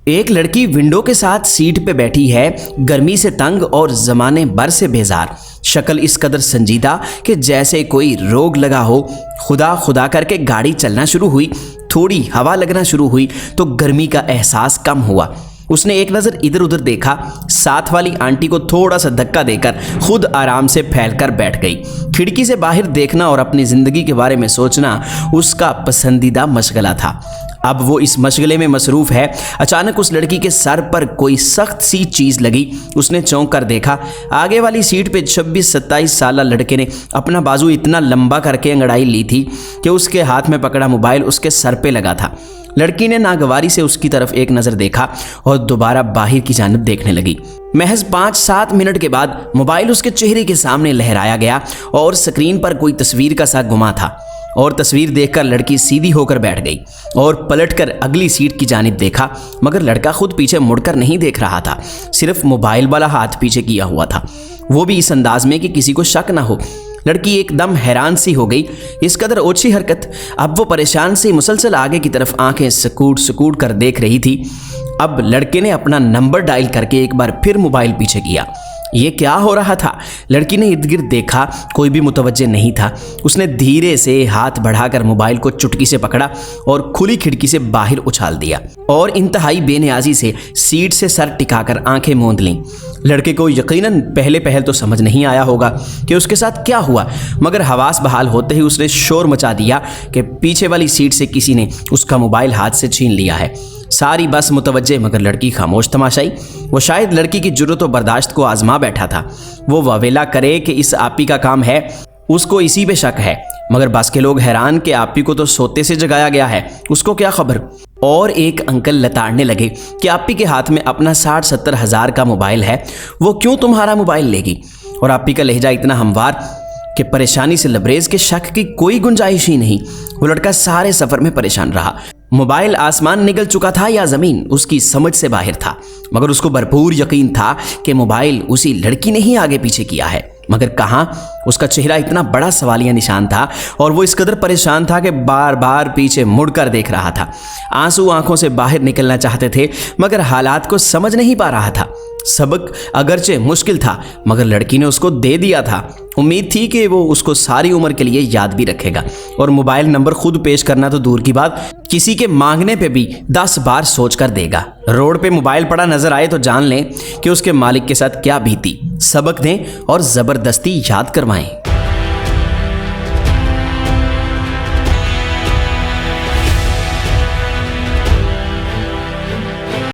ایک لڑکی ونڈو کے ساتھ سیٹ پہ بیٹھی ہے، گرمی سے تنگ اور زمانے بھر سے بیزار، شکل اس قدر سنجیدہ کہ جیسے کوئی روگ لگا ہو۔ خدا خدا کر کے گاڑی چلنا شروع ہوئی، تھوڑی ہوا لگنا شروع ہوئی تو گرمی کا احساس کم ہوا۔ اس نے ایک نظر ادھر ادھر دیکھا، ساتھ والی آنٹی کو تھوڑا سا دھکا دے کر خود آرام سے پھیل کر بیٹھ گئی۔ کھڑکی سے باہر دیکھنا اور اپنی زندگی کے بارے میں سوچنا اس کا پسندیدہ مشغلہ تھا۔ اب وہ اس مشغلے میں مصروف ہے، اچانک اس لڑکی کے سر پر کوئی سخت سی چیز لگی۔ اس نے چونک کر دیکھا، آگے والی سیٹ پہ 26-27 سالہ لڑکے نے اپنا بازو اتنا لمبا کر کے انگڑائی لی تھی کہ اس کے ہاتھ میں پکڑا موبائل اس کے سر پہ لگا تھا۔ لڑکی نے ناگواری سے اس کی طرف ایک نظر دیکھا اور دوبارہ باہر کی جانب دیکھنے لگی۔ محض 5-7 منٹ کے بعد موبائل اس کے چہرے کے سامنے لہرایا گیا اور سکرین پر کوئی تصویر کا سا گما تھا، اور تصویر دیکھ کر لڑکی سیدھی ہو کر بیٹھ گئی اور پلٹ کر اگلی سیٹ کی جانب دیکھا، مگر لڑکا خود پیچھے مڑ کر نہیں دیکھ رہا تھا، صرف موبائل والا ہاتھ پیچھے کیا ہوا تھا، وہ بھی اس انداز میں کہ کسی کو شک نہ ہو۔ لڑکی ایک دم حیران سی ہو گئی، اس قدر اوچھی حرکت۔ اب وہ پریشان سی مسلسل آگے کی طرف آنکھیں سکوٹ سکوٹ کر دیکھ رہی تھی۔ اب لڑکے نے اپنا نمبر ڈائل کر کے ایک بار پھر موبائل پیچھے کیا۔ یہ کیا ہو رہا تھا؟ لڑکی نے ارد گرد دیکھا، کوئی بھی متوجہ نہیں تھا۔ اس نے دھیرے سے ہاتھ بڑھا کر موبائل کو چٹکی سے پکڑا اور کھلی کھڑکی سے باہر اچھال دیا اور انتہائی بے نیازی سے سیٹ سے سر ٹکا کر آنکھیں موند لیں۔ لڑکے کو یقیناً پہلے پہل تو سمجھ نہیں آیا ہوگا کہ اس کے ساتھ کیا ہوا، مگر حواس بحال ہوتے ہی اس نے شور مچا دیا کہ پیچھے والی سیٹ سے کسی نے اس کا موبائل ہاتھ سے چھین لیا ہے۔ ساری بس متوجہ، مگر لڑکی خاموش تماشائی۔ وہ شاید لڑکی کی جرأت و برداشت کو آزما بیٹھا تھا۔ وہ واویلا کرے کہ اس آپی کا کام ہے، اس کو اسی پہ شک ہے، مگر بس کے لوگ حیران کہ آپی کو تو سوتے سے جگایا گیا ہے، اس کو کیا خبر۔ اور ایک انکل لتاڑنے لگے کہ آپی کے ہاتھ میں اپنا 60-70 ہزار کا موبائل ہے، وہ کیوں تمہارا موبائل لے گی؟ اور آپی کا لہجہ اتنا ہموار کہ پریشانی سے لبریز کے شک کی کوئی گنجائش ہی نہیں۔ وہ لڑکا سارے سفر میں پریشان رہا۔ موبائل آسمان نگل چکا تھا یا زمین، اس کی سمجھ سے باہر تھا، مگر اس کو بھرپور یقین تھا کہ موبائل اسی لڑکی نے ہی آگے پیچھے کیا ہے، مگر کہاں؟ اس کا چہرہ اتنا بڑا سوالیہ نشان تھا اور وہ اس قدر پریشان تھا کہ بار بار پیچھے مڑ کر دیکھ رہا تھا۔ آنسو آنکھوں سے باہر نکلنا چاہتے تھے، مگر حالات کو سمجھ نہیں پا رہا تھا۔ سبق اگرچہ مشکل تھا، مگر لڑکی نے اس کو دے دیا تھا۔ امید تھی کہ وہ اس کو ساری عمر کے لیے یاد بھی رکھے گا، اور موبائل نمبر خود پیش کرنا تو دور کی بات، کسی کے مانگنے پہ بھی 10 بار سوچ کر دے گا۔ روڈ پہ موبائل پڑا نظر آئے تو جان لیں کہ اس کے مالک کے ساتھ کیا بیتی۔ سبق دیں اور زبردستی یاد کروائیں۔